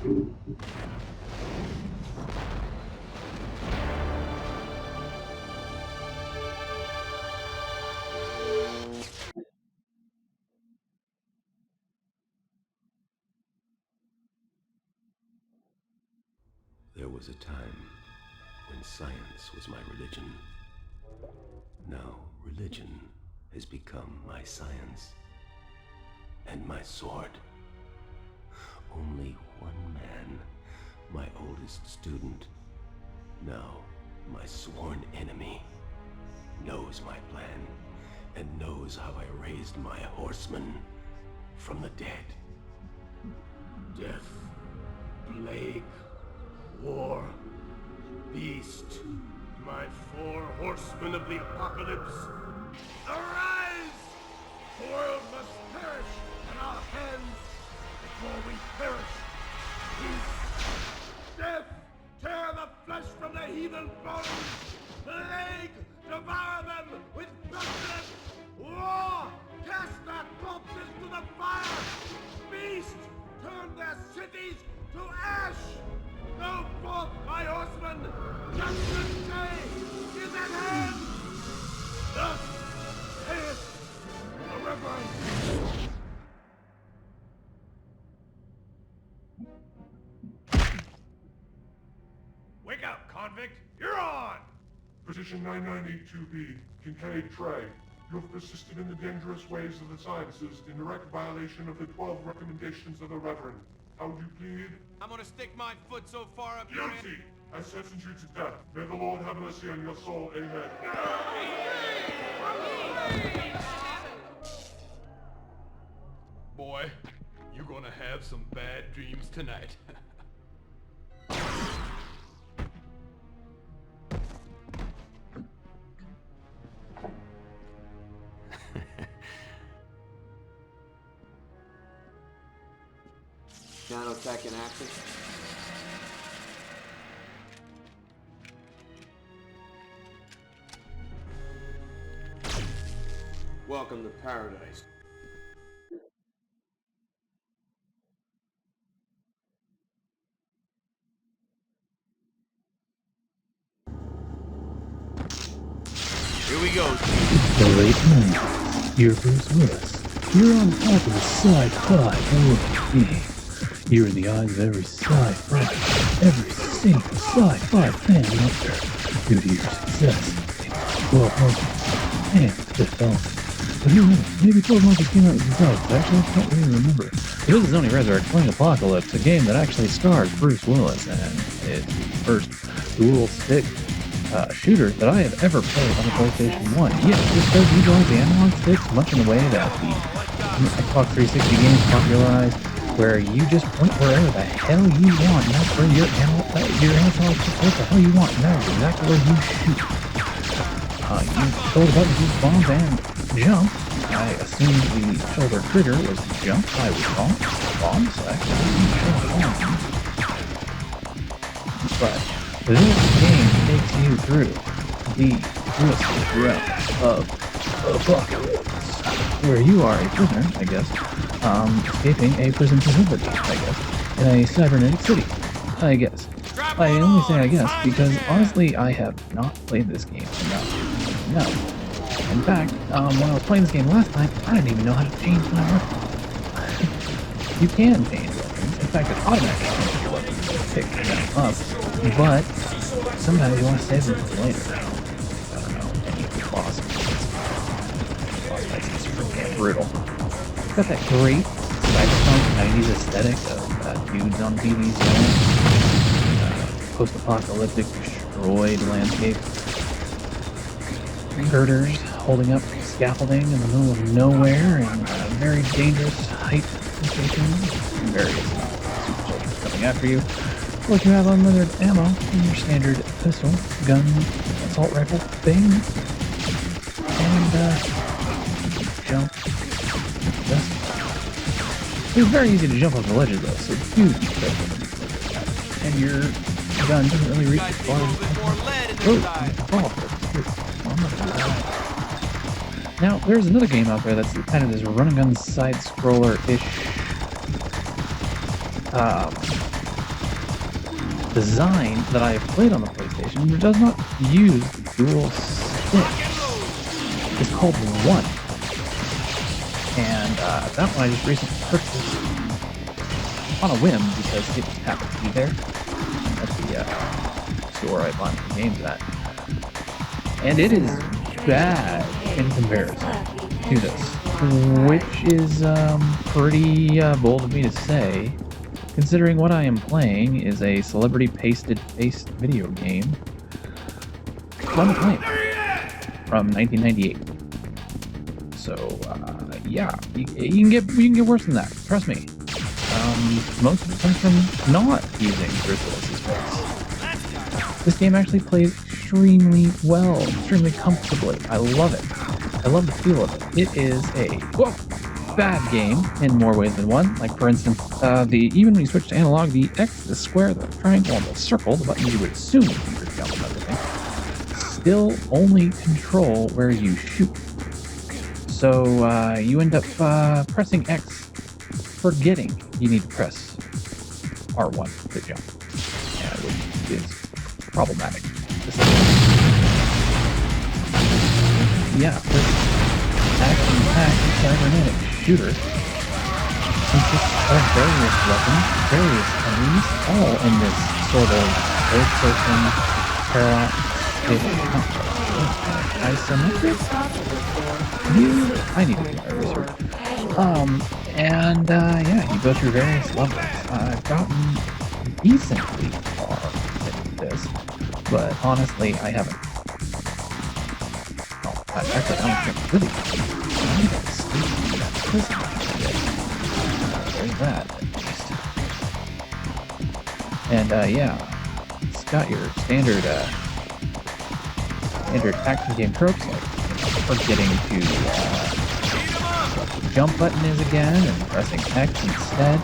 There was a time when science was my religion. Now, religion has become my science and my sword. Only one man, my oldest student, now my sworn enemy, knows my plan and knows how I raised my horsemen from the dead. Death, plague, war, beast, my four horsemen of the apocalypse. Arise! The world must perish in our hands before we perish. Peace, death, tear the flesh from the heathen bones. Plague, devour them with pestilence. War, cast their corpses to the fire. Beast, turn their cities to ash. Go forth, my horsemen! Judgment day is at hand! Thus saith the Reverend. Wake up, convict! You're on! Petition 9982B, Kincade Trey. You have persisted in the dangerous ways of the sciences in direct violation of the 12 recommendations of the Reverend. How would you plead? I'm gonna stick my foot so far up your Guilty! I sentence you to death. May the Lord have mercy on your soul. Amen. Boy, you're gonna have some bad dreams tonight. Nanotech in action. Welcome to paradise. Here we go. The late night. You're Bruce Willis. You're on top of the Sci-Fi world game. You're in the eyes of every sci-fi, every single sci-fi fan out there, due to your success in 12 Monkeys and the development. But who knows, maybe 12 Monkeys came out with results, actually I can't really remember. But this is Oniresurrect playing Apocalypse, a game that actually stars Bruce Willis, and it's the first dual-stick shooter that I have ever played on the PlayStation 1. Yes, this does utilize the analog sticks, much in the way that the Xbox 360 games popularized, where you just point wherever the hell you want, and that's where your analog stick what the hell you want, and that is exactly where you shoot. You control the button to bomb and jump. I assume the shoulder trigger was jump, I would call it. Bombs, actually, but this game takes you through the twisted realm of Apocalypse, where you are a prisoner, I guess, escaping a prison facility, I guess, in a cybernetic city, I guess. I only say I guess because, honestly, I have not played this game enough. No. In fact, when I was playing this game last time, I didn't even know how to change my weapon. You can change weapons. In fact, it automatically changes your weapon when you pick them up. But sometimes you want to save them for later. I don't know, any boss fights is pretty brutal. It's got that great cyberpunk 90s aesthetic of dudes on TVs yelling, post-apocalyptic destroyed landscape, girders holding up scaffolding in the middle of nowhere in very dangerous height locations, various super soldiers coming after you. Like you have unlimited ammo in your standard pistol, gun, assault rifle thing, and jump. It's very easy to jump off the ledges though, so do be careful. And your gun doesn't really reach as far as Now, there's another game out there that's kind of this run-and-gun side-scroller-ish design that I have played on the PlayStation, which does not use the dual stick. It's called One. And that one I just recently purchased on a whim because it happened to be there at the store I bought the games at. And it is bad in comparison to this, which is pretty bold of me to say, considering what I am playing is a celebrity pasted face video game from acclaim from 1998. So yeah, you can get worse than that. Trust me. Most of it comes from not using Bruce Willis's face. This game actually plays extremely well, extremely comfortably. I love it. I love the feel of it. It is a bad game in more ways than one. Like for instance, even when you switch to analog, the X, the square, the triangle, and the circle, the buttons you would assume you would jump and everything, still only control where you shoot. So you end up pressing X, forgetting you need to press R1 to jump, which is problematic. Yeah, this action-packed cybernetic shooter consists of various weapons, various enemies, all in this sort of third-person parallax isometric view. I need to do my research. And yeah, you go through various levels. I've gotten decently far into this, but honestly, I haven't. Oh, actually, I don't think really. I got escaped from that prison. There's that, at least. And yeah, it's got your standard action game tropes, like forgetting to what the jump button is again and pressing X instead.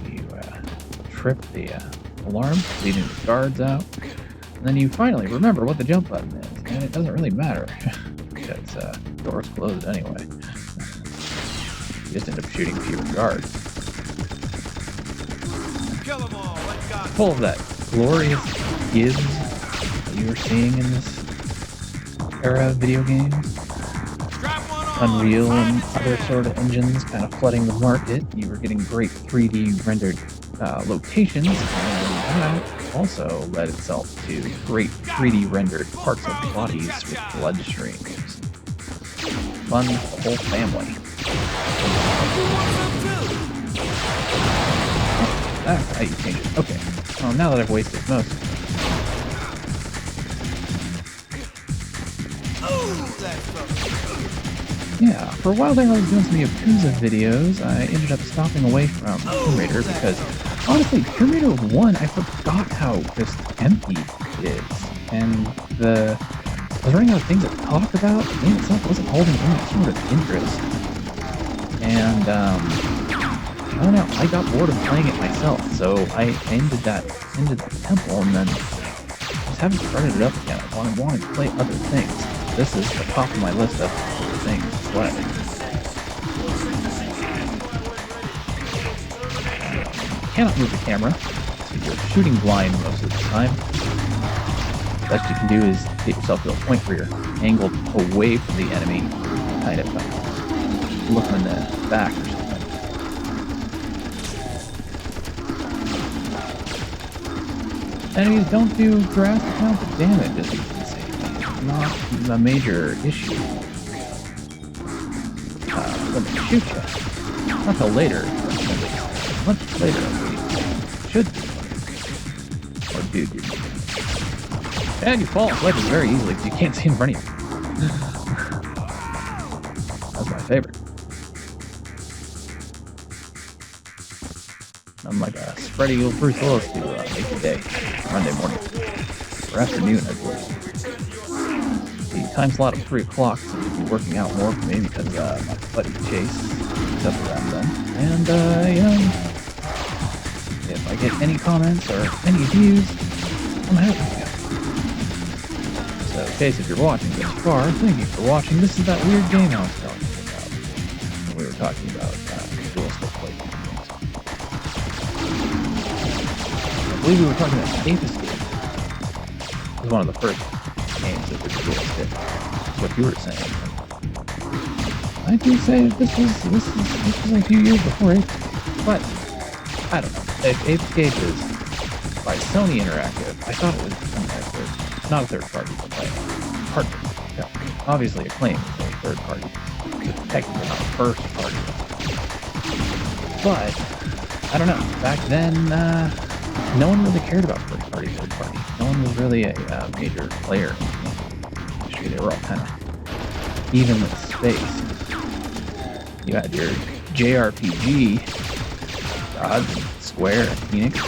You trip the alarm, leading the guards out, and then you finally remember what the jump button is, and it doesn't really matter because doors closed anyway. You just end up shooting fewer guards. Full of that glorious gives that you were seeing in this era of video games. Unreal and other sort of engines kind of flooding the market. You were getting great 3D rendered locations, and that also led itself to great 3D rendered parts of bodies with blood streams. Fun for the whole family. That's how you change it. Okay. Well, now that I've wasted most. Yeah, for a while there I was doing some Yakuza videos. I ended up stopping away from Tomb Raider because, honestly, Tomb Raider 1, I forgot how just empty it is. And I was running out of things to talk about. The game itself wasn't holding any sort of interest. And, I don't know, I got bored of playing it myself, so I ended the temple and then just haven't started it up again. I wanted to play other things. This is the top of my list of things to play. You cannot move the camera, so you're shooting blind most of the time. The best you can do is get yourself to a point where you're angled away from the enemy, kind of look in the back or something. Enemies don't do drastic amounts of damage, as you can see. It's not a major issue. When they shoot you. Not till later. Much later, should be. Or do you? And you fall off ledges very easily because you can't see in front of you. That's my favorite. I'm like a spread eagle Bruce Willis to make the day. Monday morning. Or afternoon, I believe. The time slot of 3 o'clock seems to be working out more for me because my buddy Chase is up around then. And, you know, if I get any comments or any views, I'm happy. So, Chase, if you're watching this far, thank you for watching. This is that weird game I was telling you about. When we were talking about dual stick play games. believe we were talking about Ape Escape. It was one of the first games that Bruce Willis did. That's what you were saying. I do say this was a few years before Ape, but I don't know. If Ape Escape is by Sony Interactive, I thought it was Sony Interactive, not a third party, but by a partner. Yeah. Obviously, Acclaim is a third party. It's technically not a first party. But I don't know. Back then, no one really cared about first party, third party. No one was really a major player in the industry. They were all kind of evenly spaced. You had your JRPG gods, and Square, and Phoenix,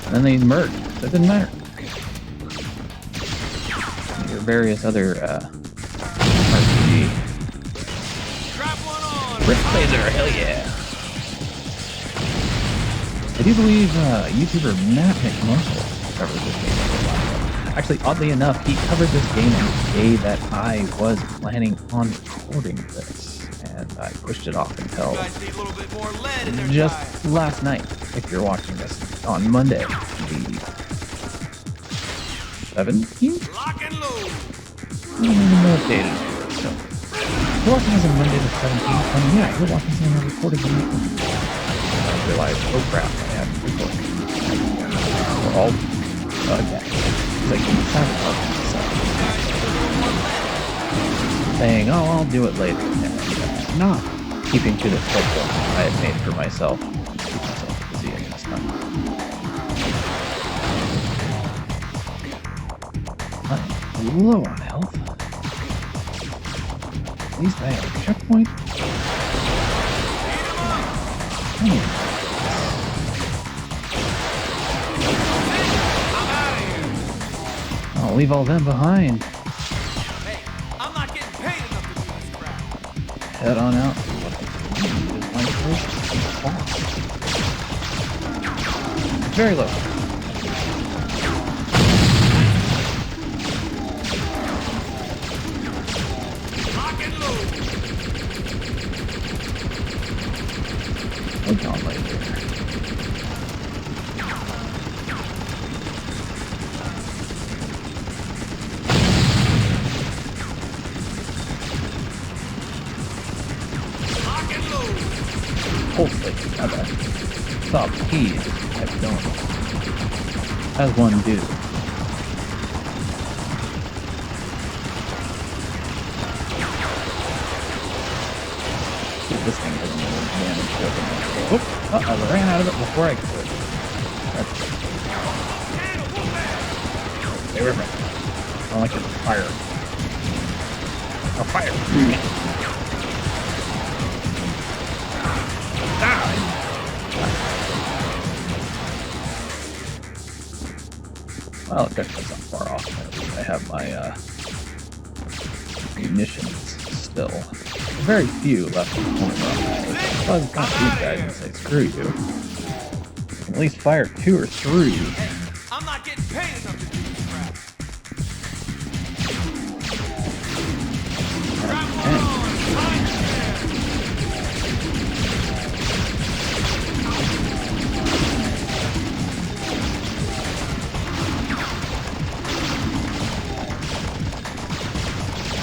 and then they merged. So it didn't matter. Your various other RPG. Rift Laser, hell yeah! I do believe YouTuber Matt McMuscle covered this game a while ago. Actually, oddly enough, he covered this game on the day that I was planning on recording this, and I pushed it off until just last night. If you're watching this on Monday, the 17th? I don't even know what date it is. So, if you're watching this on Monday the 17th, and yeah, you're watching something I recorded the week before. I realized, oh crap, I haven't recorded. We're all again. It's like saying, oh, I'll do it later, and not keeping to the schedule I had made for myself. Keep myself busy in this time. I'm low on health. At least I have a checkpoint. I'll leave all them behind. Hey, I'm not getting paid enough to do this crap. Head on out. My first boss. Very low. Lock and load. Look on later. Hopefully, not bad. Stop keys. I don't. As one do. This thing doesn't do damage to it. Oh, I ran out of it before I could. That's good. Stay with me. I don't like it. Fire. Oh, fire. Well, technically it's not far off. I have my munitions still. Very few left in the corner. So I'll just these guys and say, screw you. I can at least fire 2 or 3. Hey, I'm not getting paid enough to do this crap.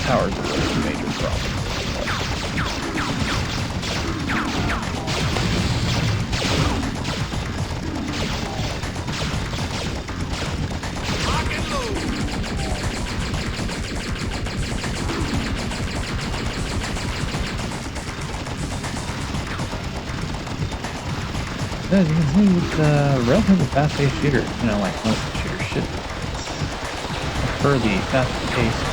Towers are really a major problem. As you can see, it's a relatively fast-paced shooter, like most shooters should be. I prefer the fast-paced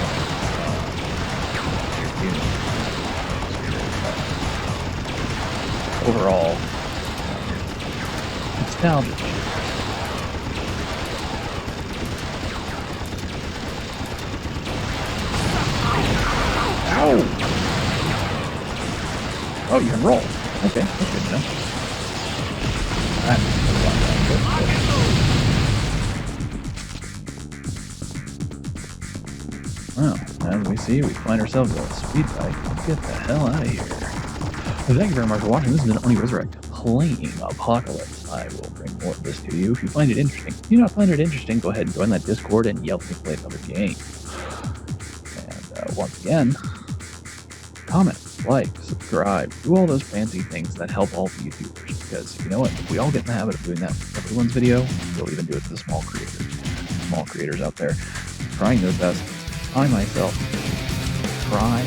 overall nostalgia. Ow! Oh, you can roll. Okay, that's good to know. Well, as we see, we find ourselves a speed bike. Let's get the hell out of here. Thank you very much for watching. This has been Oniresurrect playing Apocalypse. I will bring more of this to you if you find it interesting. If you do not find it interesting, go ahead and join that Discord and yell at me to play another game. And once again, comment, like, subscribe, do all those fancy things that help all the YouTubers. Because you know what? If we all get in the habit of doing that with everyone's video, we'll even do it to the small creators out there trying their best. I myself try